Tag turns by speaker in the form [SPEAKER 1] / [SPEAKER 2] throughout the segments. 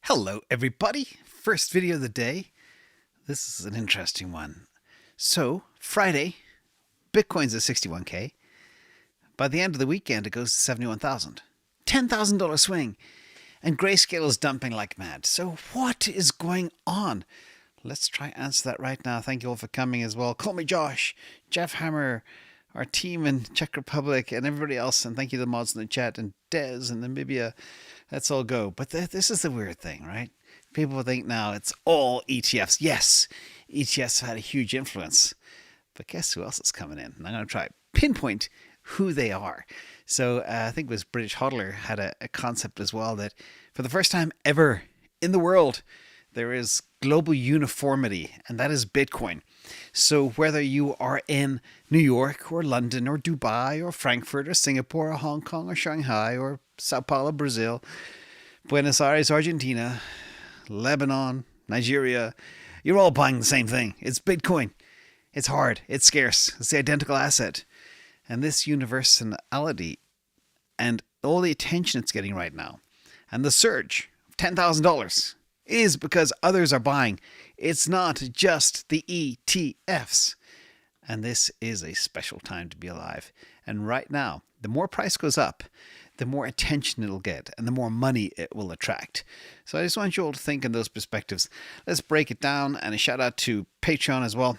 [SPEAKER 1] Hello everybody, first video of the day. This is an interesting one. So Friday, Bitcoin's at 61k. By the end of the weekend it goes to 71,000. $10,000 swing. And Grayscale is dumping like mad. So what is going on? Let's try and answer that right now. Thank you all for coming as well. Call me Josh, Jeff Hammer, our team in Czech Republic, and everybody else. And thank you to the mods in the chat, and Des and Namibia. Let's all go. But this is the weird thing, right? People think now it's all ETFs. Yes, ETFs had a huge influence. But guess who else is coming in? And I'm going to try pinpoint who they are. So I think it was British Hodler had a concept as well that for the first time ever in the world, there is global uniformity, and that is Bitcoin. So whether you are in New York or London or Dubai or Frankfurt or Singapore or Hong Kong or Shanghai or Sao Paulo, Brazil, Buenos Aires, Argentina, Lebanon, Nigeria, you're all buying the same thing. It's Bitcoin. It's hard. It's scarce. It's the identical asset. And this universality and all the attention it's getting right now and the surge of $10,000 is because others are buying. It's not just the ETFs. And this is a special time to be alive. And right now, the more price goes up, the more attention it'll get and the more money it will attract. So I just want you all to think in those perspectives. Let's break it down, and a shout out to Patreon as well.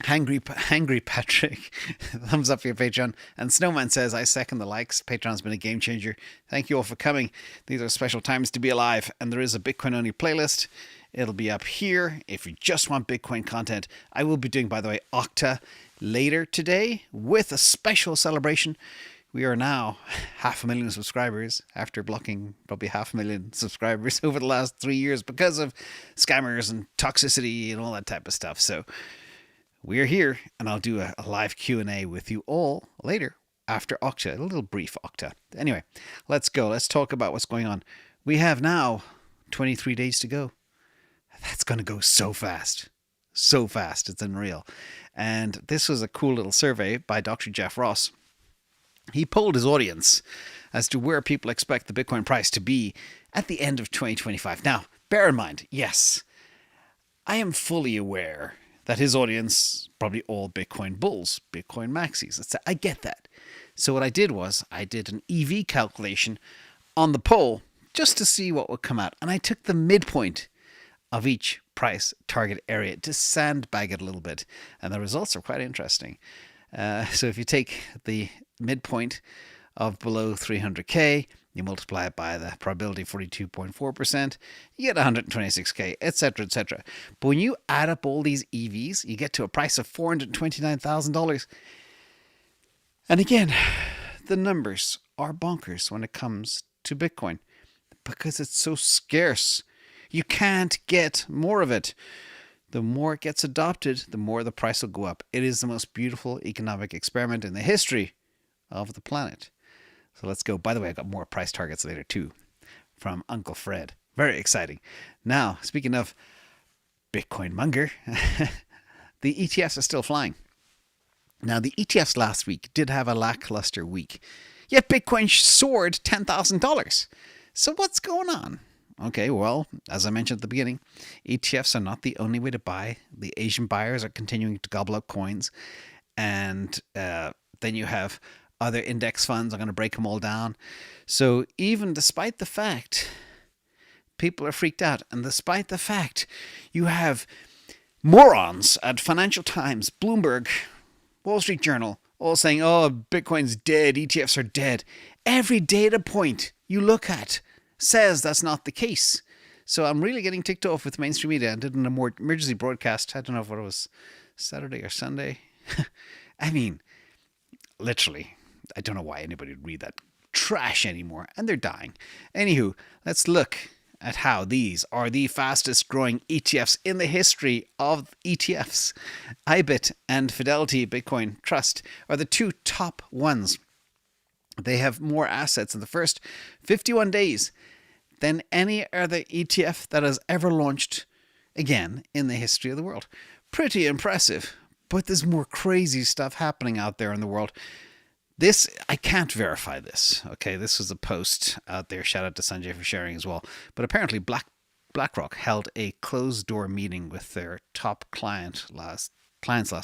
[SPEAKER 1] Hangry Patrick, thumbs up for your Patreon. And Snowman says, I second the likes. Patreon's been a game changer. Thank you all for coming. These are special times to be alive. And there is a Bitcoin only playlist. It'll be up here if you just want Bitcoin content. I will be doing, by the way, Octa later today with a special celebration. We are now 500,000 subscribers after blocking probably 500,000 subscribers over the last 3 years because of scammers and toxicity and all that type of stuff. So we're here, and I'll do a live Q&A with you all later after Octa, a little brief Octa. Anyway, let's go. Let's talk about what's going on. We have now 23 days to go. That's going to go so fast. So fast. It's unreal. And this was a cool little survey by Dr. Jeff Ross. He polled his audience as to where people expect the Bitcoin price to be at the end of 2025. Now, bear in mind, yes, I am fully aware that his audience, probably all Bitcoin bulls, Bitcoin maxis. I get that. So what I did was I did an EV calculation on the poll just to see what would come out. And I took the midpoint of each price target area to sandbag it a little bit. And the results are quite interesting. So if you take the midpoint of below 300K, you multiply it by the probability 42.4%, you get 126K, etc., etc. But when you add up all these EVs, you get to a price of $429,000. And again, the numbers are bonkers when it comes to Bitcoin because it's so scarce. You can't get more of it. The more it gets adopted, the more the price will go up. It is the most beautiful economic experiment in the history of the planet. So let's go. By the way, I got more price targets later too from Uncle Fred. Very exciting. Now, speaking of Bitcoin monger, the ETFs are still flying. Now, the ETFs last week did have a lackluster week, yet Bitcoin soared $10,000. So what's going on? Okay, well, as I mentioned at the beginning, ETFs are not the only way to buy. The Asian buyers are continuing to gobble up coins. And then you have other index funds. I'm going to break them all down. So even despite the fact people are freaked out, and despite the fact you have morons at Financial Times, Bloomberg, Wall Street Journal, all saying, oh, Bitcoin's dead, ETFs are dead. Every data point you look at says that's not the case. So I'm really getting ticked off with mainstream media. I did an emergency broadcast. I don't know if it was Saturday or Sunday. I mean, literally, I don't know why anybody would read that trash anymore, and they're dying. Anywho, let's look at how these are the fastest growing ETFs in the history of ETFs. IBIT and Fidelity Bitcoin Trust are the two top ones. They have more assets in the first 51 days than any other ETF that has ever launched again in the history of the world. Pretty impressive, but there's more crazy stuff happening out there in the world. This, I can't verify this. Okay, this was a post out there. Shout out to Sanjay for sharing as well. But apparently BlackRock held a closed door meeting with their top clients last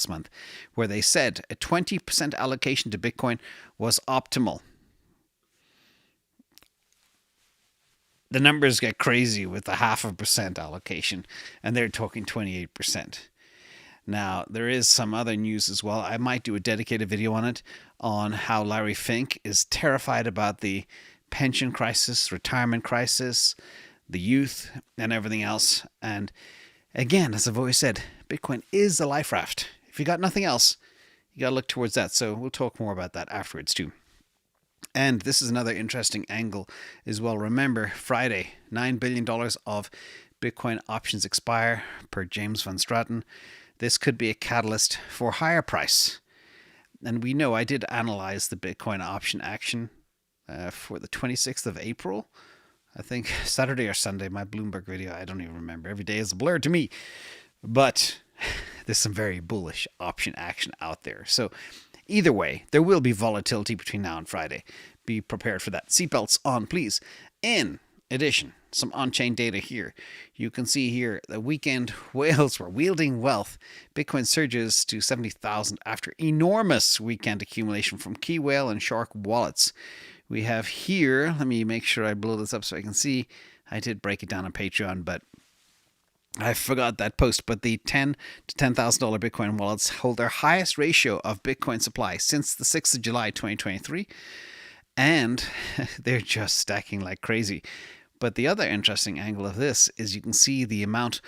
[SPEAKER 1] month, where they said a 20% allocation to Bitcoin was optimal. The numbers get crazy with the 0.5% allocation, and they're talking 28%. Now, there is some other news as well. I might do a dedicated video on it, on how Larry Fink is terrified about the pension crisis, retirement crisis, the youth, and everything else. And again, as I've always said, Bitcoin is the life raft. If you got nothing else, you got to look towards that. So we'll talk more about that afterwards too. And this is another interesting angle as well. Remember, Friday, $9 billion of Bitcoin options expire per James Van Straten. This could be a catalyst for higher price. And we know I did analyze the Bitcoin option action for the 26th of April. I think Saturday or Sunday, my Bloomberg video, I don't even remember. Every day is a blur to me. But there's some very bullish option action out there. So either way, there will be volatility between now and Friday. Be prepared for that. Seatbelts on, please. In addition, some on-chain data here. You can see here the weekend whales were wielding wealth. Bitcoin surges to 70,000 after enormous weekend accumulation from Key Whale and Shark wallets. We have here, let me make sure I blow this up so I can see. I did break it down on Patreon, but I forgot that post. But the $10,000 to $10,000 Bitcoin wallets hold their highest ratio of Bitcoin supply since the 6th of July 2023. And they're just stacking like crazy. But the other interesting angle of this is you can see the amount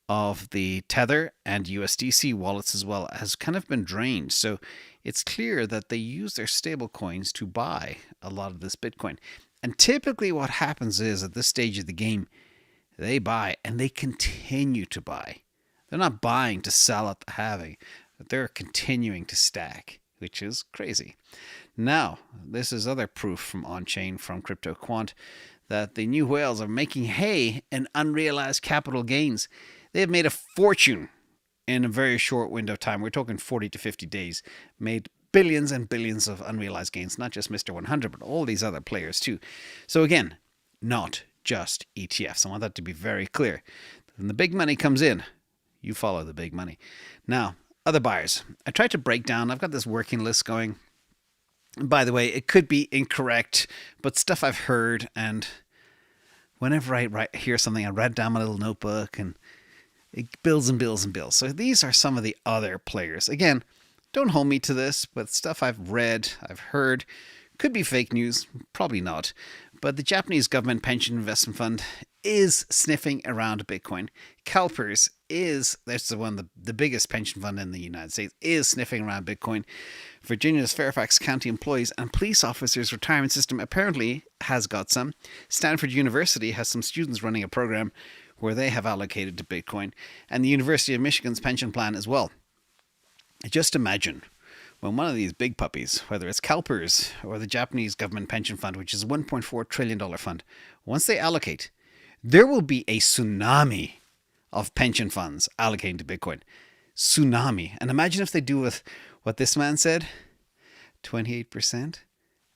[SPEAKER 1] of the Tether and USDC wallets as well has kind of been drained. So it's clear that they use their stable coins to buy a lot of this Bitcoin. And typically what happens is at this stage of the game, they buy and they continue to buy. They're not buying to sell at the halving, but they're continuing to stack, which is crazy. Now, this is other proof from on-chain from 𝗥𝗘𝗔𝗞𝗜𝗚 that the new whales are making hay in unrealized capital gains. They have made a fortune in a very short window of time. We're talking 40 to 50 days. Made billions and billions of unrealized gains, not just Mr. 100, but all these other players too. So again, not just ETFs. I want that to be very clear. When the big money comes in, you follow the big money. Now, other buyers. I tried to break down. I've got this working list going. By the way, it could be incorrect, but stuff I've heard, and whenever I hear something, I write down my little notebook, and it builds and builds and builds. So these are some of the other players. Again, don't hold me to this, but stuff I've read, I've heard, could be fake news, probably not. But the Japanese government pension investment fund is sniffing around Bitcoin. CalPERS is, that's the biggest pension fund in the United States, is sniffing around Bitcoin. Virginia's Fairfax County employees and police officers retirement system apparently has got some. Stanford University has some students running a program where they have allocated to Bitcoin, and the University of Michigan's pension plan as well. Just imagine when one of these big puppies, whether it's CalPERS or the Japanese government pension fund, which is a $1.4 trillion fund, once they allocate, there will be a tsunami of pension funds allocating to Bitcoin. Tsunami. And imagine if they do with what this man said, 28%.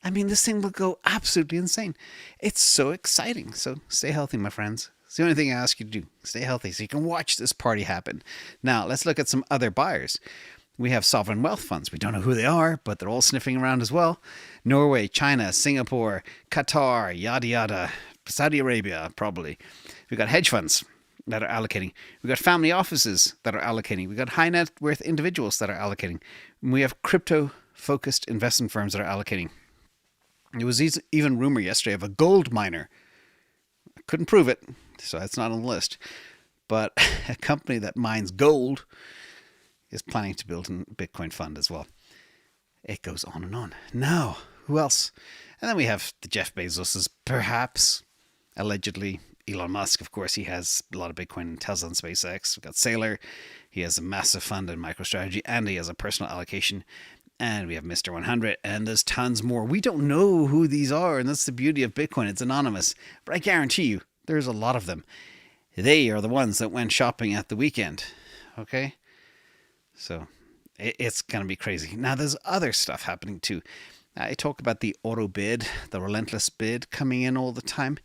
[SPEAKER 1] I mean, this thing will go absolutely insane. It's so exciting. So stay healthy, my friends. It's the only thing I ask you to do. Stay healthy so you can watch this party happen. Now, let's look at some other buyers. We have sovereign wealth funds. We don't know who they are, but they're all sniffing around as well. Norway, China, Singapore, Qatar, yada yada. Saudi Arabia, probably. We've got hedge funds that are allocating. We've got family offices that are allocating. We've got high net worth individuals that are allocating. And we have crypto-focused investment firms that are allocating. There was even rumor yesterday of a gold miner. I couldn't prove it, so that's not on the list. But a company that mines gold is planning to build a Bitcoin fund as well. It goes on and on. Now, who else? And then we have the Jeff Bezos's, perhaps, allegedly. Elon Musk, of course, he has a lot of Bitcoin and Tesla and SpaceX. We've got Saylor. He has a massive fund in MicroStrategy, and he has a personal allocation. And we have Mr. 100, and there's tons more. We don't know who these are, and that's the beauty of Bitcoin. It's anonymous. But I guarantee you, there's a lot of them. They are the ones that went shopping at the weekend. Okay? So it's going to be crazy. Now, there's other stuff happening too. I talk about the auto bid, the relentless bid coming in all the time.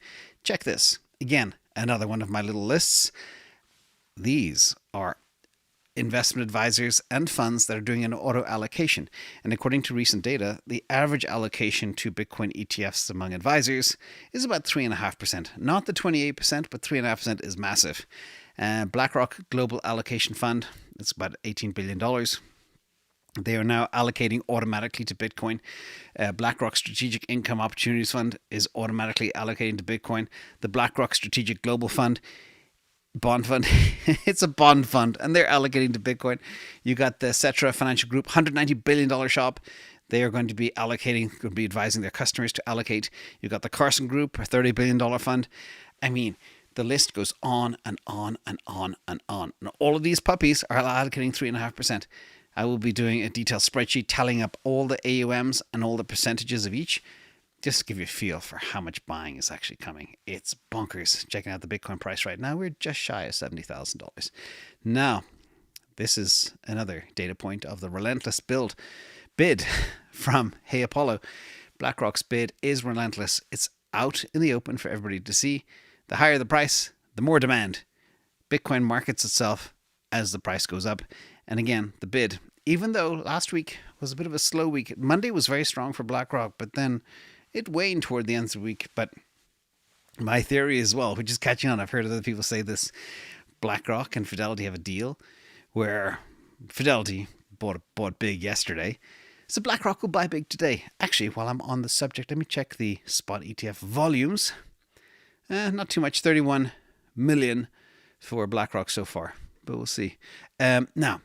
[SPEAKER 1] Check this. Again, another one of my little lists. These are investment advisors and funds that are doing an auto allocation. And according to recent data, the average allocation to Bitcoin ETFs among advisors is about 3.5%. Not the 28%, but 3.5% is massive. Blackrock Global Allocation Fund, it's about $18 billion. They are now allocating automatically to Bitcoin. BlackRock Strategic Income Opportunities Fund is automatically allocating to Bitcoin. The BlackRock Strategic Global Fund, bond fund, it's a bond fund, and they're allocating to Bitcoin. You got the Cetra Financial Group, $190 billion shop. They are going to be allocating, going to be advising their customers to allocate. You got the Carson Group, a $30 billion fund. I mean, the list goes on and on and on and on. And all of these puppies are allocating 3.5%. I will be doing a detailed spreadsheet tallying up all the AUMs and all the percentages of each, just to give you a feel for how much buying is actually coming. It's bonkers. Checking out the Bitcoin price right now, we're just shy of $70,000. Now, this is another data point of the relentless bid from Hey Apollo. BlackRock's bid is relentless. It's out in the open for everybody to see. The higher the price, the more demand. Bitcoin markets itself as the price goes up. And again, the bid, even though last week was a bit of a slow week, Monday was very strong for BlackRock, but then it waned toward the end of the week. But my theory as well, which is catching on, I've heard other people say this, BlackRock and Fidelity have a deal where Fidelity bought big yesterday, so BlackRock will buy big today. Actually, while I'm on the subject, let me check the spot ETF volumes. Not too much, 31 million for BlackRock so far, but we'll see. Now,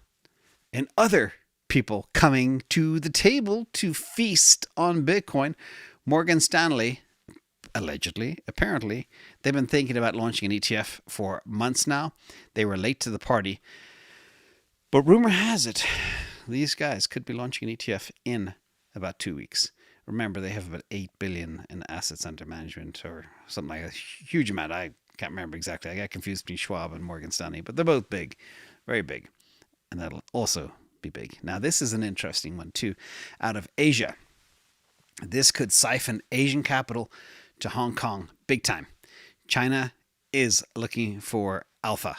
[SPEAKER 1] in other people coming to the table to feast on Bitcoin, Morgan Stanley, allegedly, apparently, they've been thinking about launching an ETF for months now. They were late to the party. But rumor has it, these guys could be launching an ETF in about 2 weeks. Remember, they have about 8 billion in assets under management or something like a huge amount. I can't remember exactly. I got confused between Schwab and Morgan Stanley, but they're both big, very big. And that'll also be big. Now, this is an interesting one too. Out of Asia, this could siphon Asian capital to Hong Kong big time. China is looking for alpha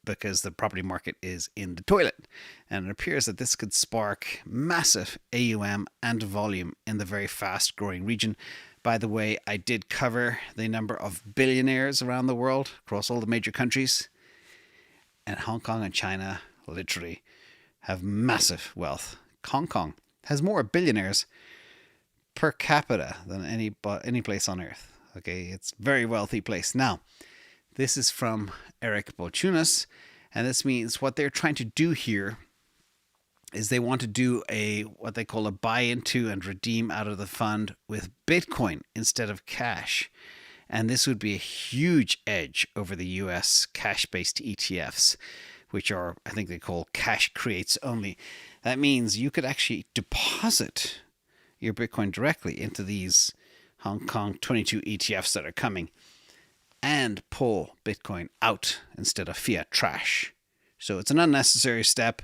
[SPEAKER 1] because the property market is in the toilet. And it appears that this could spark massive AUM and volume in the very fast growing region. By the way, I did cover the number of billionaires around the world across all the major countries. And Hong Kong and China literally have massive wealth. Hong Kong has more billionaires per capita than any place on earth. Okay, it's a very wealthy place. Now, this is from 𝗥𝗘𝗔𝗞𝗚𝗚, and this means what they're trying to do here is they want to do what they call a buy into and redeem out of the fund with Bitcoin instead of cash. And this would be a huge edge over the US cash-based ETFs, which are, I think they call cash creates only. That means you could actually deposit your Bitcoin directly into these Hong Kong 22 ETFs that are coming and pull Bitcoin out instead of fiat trash. So it's an unnecessary step.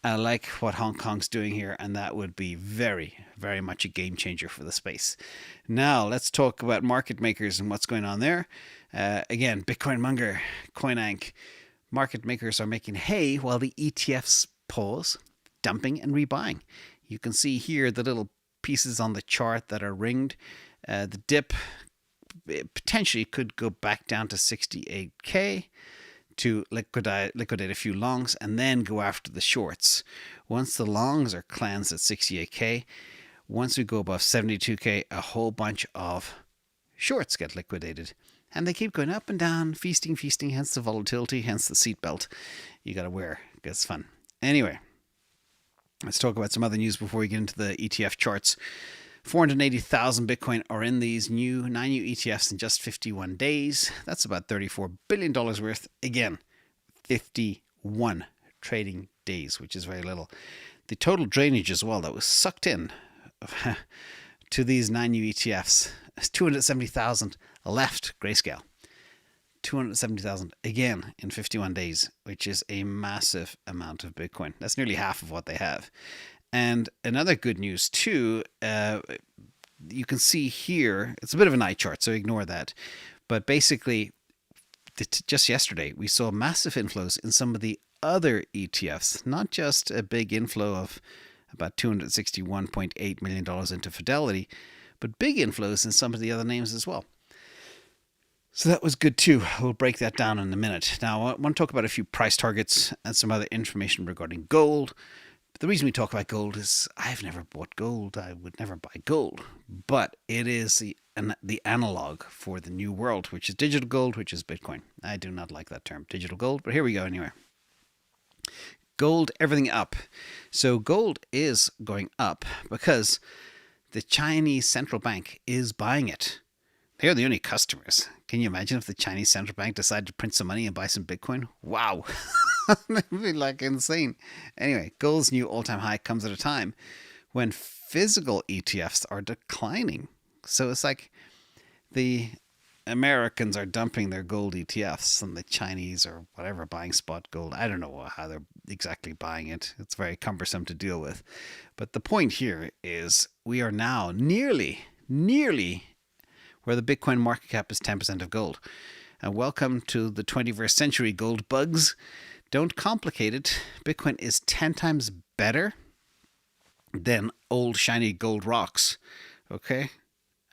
[SPEAKER 1] I like what Hong Kong's doing here, and that would be very, very much a game changer for the space. Now, let's talk about market makers and what's going on there. Again, Bitcoin Monger, CoinAnk. Market makers are making hay while the ETFs pause, dumping and rebuying. You can see here the little pieces on the chart that are ringed. The dip potentially could go back down to 68K to liquidate a few longs and then go after the shorts. Once the longs are cleansed at 68K, once we go above 72K, a whole bunch of shorts get liquidated. And they keep going up and down, feasting, hence the volatility, hence the seatbelt you got to wear. It's fun. Anyway, let's talk about some other news before we get into the ETF charts. 480,000 Bitcoin are in these 9 new ETFs in just 51 days. That's about $34 billion worth. Again, 51 trading days, which is very little. The total drainage as well that was sucked in to these 9 new ETFs is 270,000 left Grayscale. 270,000 again in 51 days, which is a massive amount of Bitcoin. That's nearly half of what they have. And another good news too, you can see here, it's a bit of an eye chart, so ignore that. But basically, just yesterday, we saw massive inflows in some of the other ETFs, not just a big inflow of about $261.8 million into Fidelity, but big inflows in some of the other names as well. So that was good too. We'll break that down in a minute. Now, I want to talk about a few price targets and some other information regarding gold. But the reason we talk about gold is I've never bought gold. I would never buy gold. But it is the analog for the new world, which is digital gold, which is Bitcoin. I do not like that term, digital gold, but here we go anyway. Gold, everything up. So gold is going up because the Chinese central bank is buying it. They're the only customers. Can you imagine if the Chinese central bank decided to print some money and buy some Bitcoin? Wow. That would be like insane. Anyway, gold's new all-time high comes at a time when physical ETFs are declining. So it's like the Americans are dumping their gold ETFs and the Chinese or whatever buying spot gold. I don't know how they're exactly buying it. It's very cumbersome to deal with. But the point here is we are now nearly where the Bitcoin market cap is 10% of gold. And welcome to the 21st century, gold bugs. Don't complicate it. Bitcoin is 10 times better than old shiny gold rocks. Okay?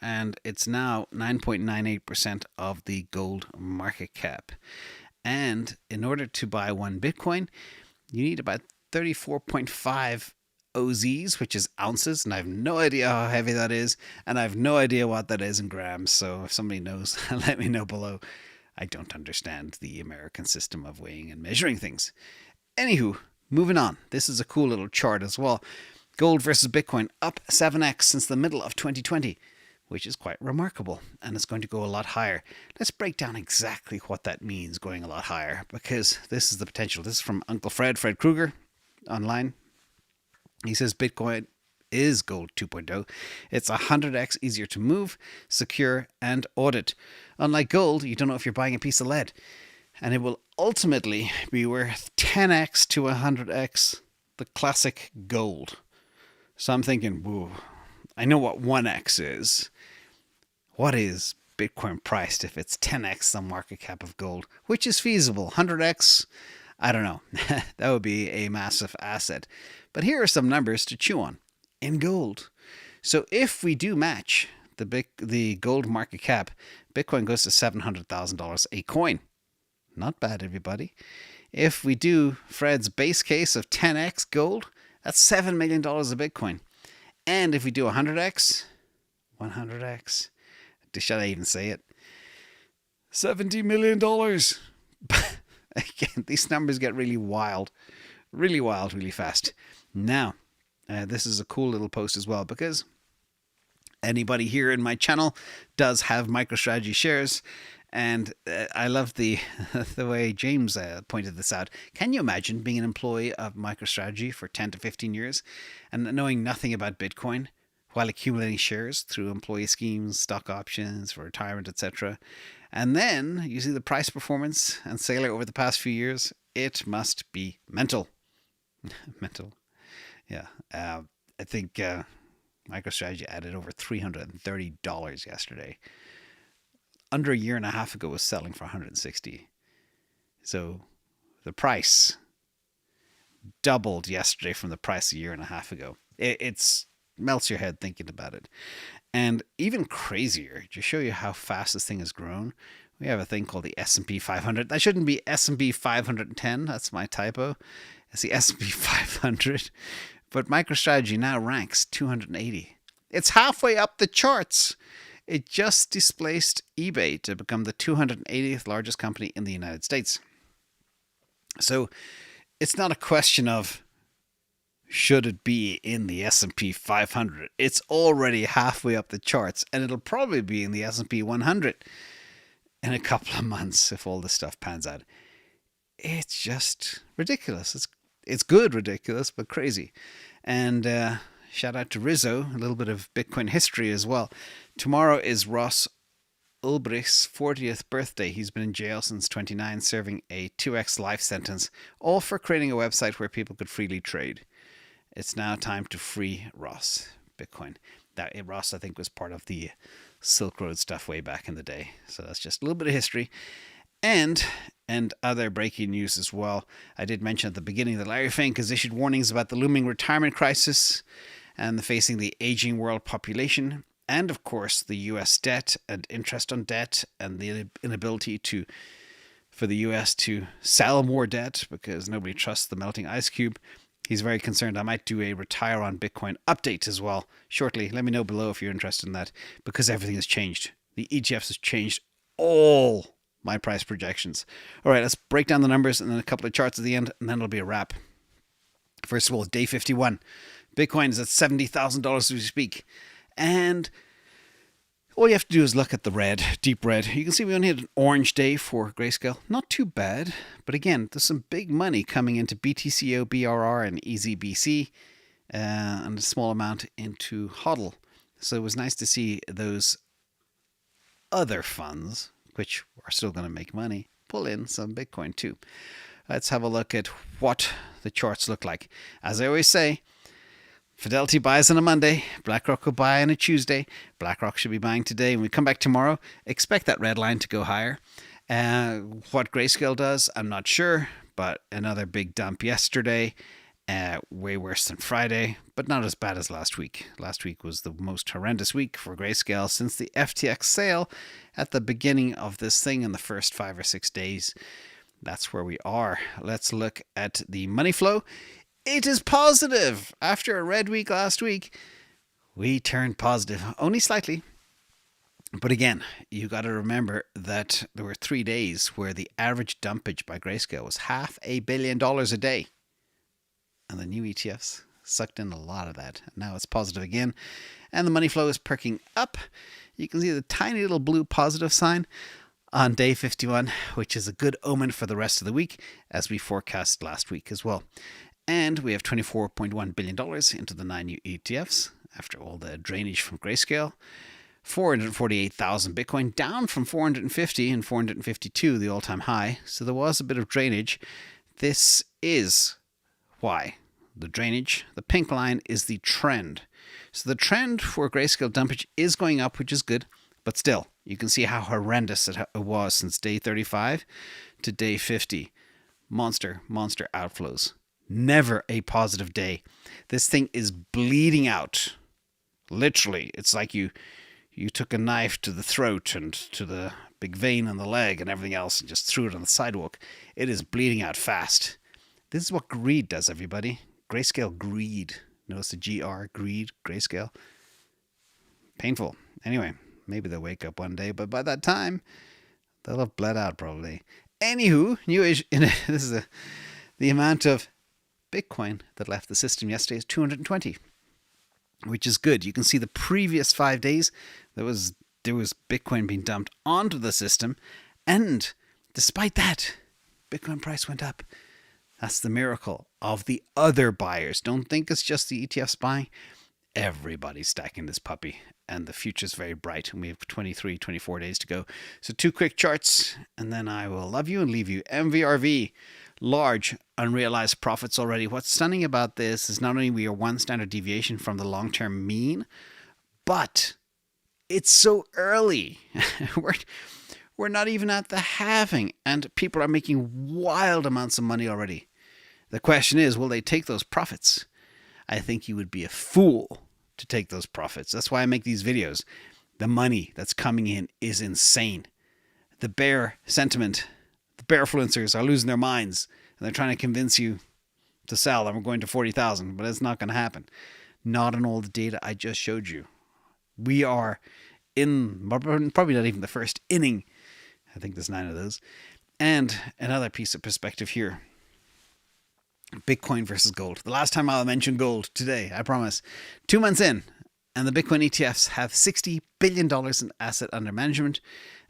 [SPEAKER 1] And it's now 9.98% of the gold market cap. And in order to buy one Bitcoin, you need about 34.5 OZs, which is ounces, and I have no idea how heavy that is, and I have no idea what that is in grams, so if somebody knows, let me know below. I don't understand the American system of weighing and measuring things. Anywho, moving on. This is a cool little chart as well. Gold versus Bitcoin up 7x since the middle of 2020, which is quite remarkable, and it's going to go a lot higher. Let's break down exactly what that means, going a lot higher, because this is the potential. This is from Uncle Fred Krueger, online. He says Bitcoin is gold 2.0. It's 100x easier to move, secure, and audit. Unlike gold, you don't know if you're buying a piece of lead. And it will ultimately be worth 10x to 100x the classic gold. So I'm thinking, whoa, I know what 1x is. What is Bitcoin priced if it's 10x the market cap of gold? Which is feasible. 100x? I don't know. That would be a massive asset. But here are some numbers to chew on in gold. So if we do match the gold market cap, Bitcoin goes to $700,000 a coin. Not bad, everybody. If we do Fred's base case of 10x gold, that's $7 million of Bitcoin. And if we do 100x, should I even say it? $70 million. Again, these numbers get really wild, really fast. Now, this is a cool little post as well, because anybody here in my channel does have MicroStrategy shares, and I love the way James pointed this out. Can you imagine being an employee of MicroStrategy for 10 to 15 years and knowing nothing about Bitcoin while accumulating shares through employee schemes, stock options for retirement, etc.? And then you see the price performance and Sailor over the past few years. It must be mental. Mental. Yeah. I think MicroStrategy added over $330 yesterday. Under a year and a half ago was selling for $160. So the price doubled yesterday from the price a year and a half ago. It's melts your head thinking about it. And even crazier, to show you how fast this thing has grown, we have a thing called the S&P 500. That shouldn't be S&P 510. That's my typo. It's the S&P 500. But MicroStrategy now ranks 280. It's halfway up the charts. It just displaced eBay to become the 280th largest company in the United States. So it's not a question of should it be in the S&P 500. It's already halfway up the charts, and it'll probably be in the S&P 100 in a couple of months if all this stuff pans out. It's just ridiculous. It's good ridiculous, but crazy. And shout out to Rizzo, a little bit of Bitcoin history as well. Tomorrow is Ross Ulbricht's 40th birthday. He's been in jail since 29, serving a 2x life sentence, all for creating a website where people could freely trade. it's now time to free Ross Bitcoin. That Ross, I think, was part of the Silk Road stuff way back in the day. So that's just a little bit of history. And other breaking news as well. I did mention at the beginning that Larry Fink has issued warnings about the looming retirement crisis and facing the aging world population. And of course, the US debt and interest on debt and the inability for the US to sell more debt because nobody trusts the melting ice cube. He's very concerned. I might do a retire on Bitcoin update as well shortly. Let me know below if you're interested in that, because everything has changed. The ETFs has changed all my price projections. All right, let's break down the numbers and then a couple of charts at the end, and then it'll be a wrap. First of all, day 51. Bitcoin is at $70,000 as we speak. And all you have to do is look at the red, deep red. You can see we only had an orange day for Grayscale. Not too bad. But again, there's some big money coming into BTCO, BRR, and EZBC, and a small amount into HODL. So it was nice to see those other funds, which are still going to make money, pull in some Bitcoin too. Let's have a look at what the charts look like. As I always say, Fidelity buys on a Monday, BlackRock will buy on a Tuesday. BlackRock should be buying today. When we come back tomorrow, expect that red line to go higher. What Grayscale does, I'm not sure, but another big dump yesterday. Way worse than Friday, but not as bad as last week. Last week was the most horrendous week for Grayscale since the FTX sale at the beginning of this thing in the first 5 or 6 days. That's where we are. Let's look at the money flow. It is positive. After a red week last week, we turned positive, only slightly. But again, you got to remember that there were 3 days where the average dumpage by Grayscale was $500 million a day. And the new ETFs sucked in a lot of that. Now it's positive again. And the money flow is perking up. You can see the tiny little blue positive sign on day 51, which is a good omen for the rest of the week, as we forecast last week as well. And we have $24.1 billion into the 9 new ETFs after all the drainage from Grayscale. 448,000 Bitcoin, down from 450 and 452, the all-time high. So there was a bit of drainage. This is why the drainage, the pink line, is the trend. So the trend for Grayscale Dumpage is going up, which is good. But still, you can see how horrendous it was since day 35 to day 50. Monster outflows. Never a positive day. This thing is bleeding out. Literally, it's like you took a knife to the throat and to the big vein on the leg and everything else and just threw it on the sidewalk. It is bleeding out fast. This is what greed does, everybody. Grayscale greed. Notice the GR, greed, Grayscale. Painful. Anyway, maybe they'll wake up one day, but by that time, they'll have bled out probably. Anywho, the amount of Bitcoin that left the system yesterday is 220, which is good. You can see the previous 5 days, there was Bitcoin being dumped onto the system, and despite that, Bitcoin price went up. That's the miracle of the other buyers. Don't think it's just the ETFs buying. Everybody's stacking this puppy, and the future's very bright, and we have 23, 24 days to go. So 2 quick charts, and then I will love you and leave you. MVRV, large unrealized profits already. What's stunning about this is not only we are 1 standard deviation from the long-term mean, but it's so early. We're not even at the halving, and people are making wild amounts of money already. The question is, will they take those profits? I think you would be a fool to take those profits. That's why I make these videos. The money that's coming in is insane. The bear sentiment, the bear influencers are losing their minds, and they're trying to convince you to sell, and we're going to 40,000, but it's not going to happen. Not in all the data I just showed you. We are in probably not even the first inning. I think there's 9 of those. And another piece of perspective here. Bitcoin versus gold. The last time I'll mention gold today, I promise. 2 months in, and the Bitcoin ETFs have $60 billion in asset under management,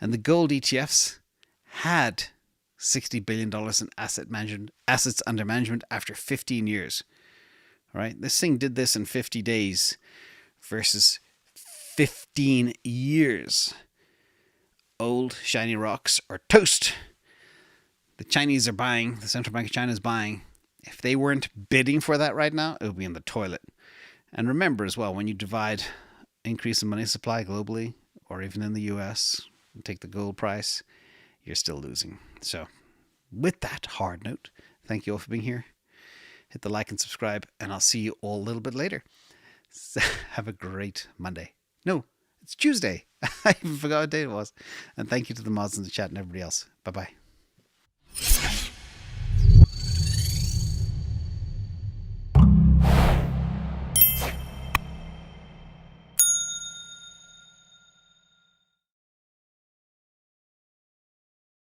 [SPEAKER 1] and the gold ETFs had $60 billion in assets under management after 15 years. All right, this thing did this in 50 days versus 15 years. Old shiny rocks are toast. The Chinese are buying, the Central Bank of China is buying, If they weren't bidding for that right now, it would be in the toilet. And remember as well, when you divide increase in money supply globally, or even in the US, and take the gold price, you're still losing. So with that hard note, thank you all for being here. Hit the like and subscribe, and I'll see you all a little bit later. So have a great Monday. No, it's Tuesday. I even forgot what day it was. And thank you to the mods in the chat and everybody else. Bye-bye.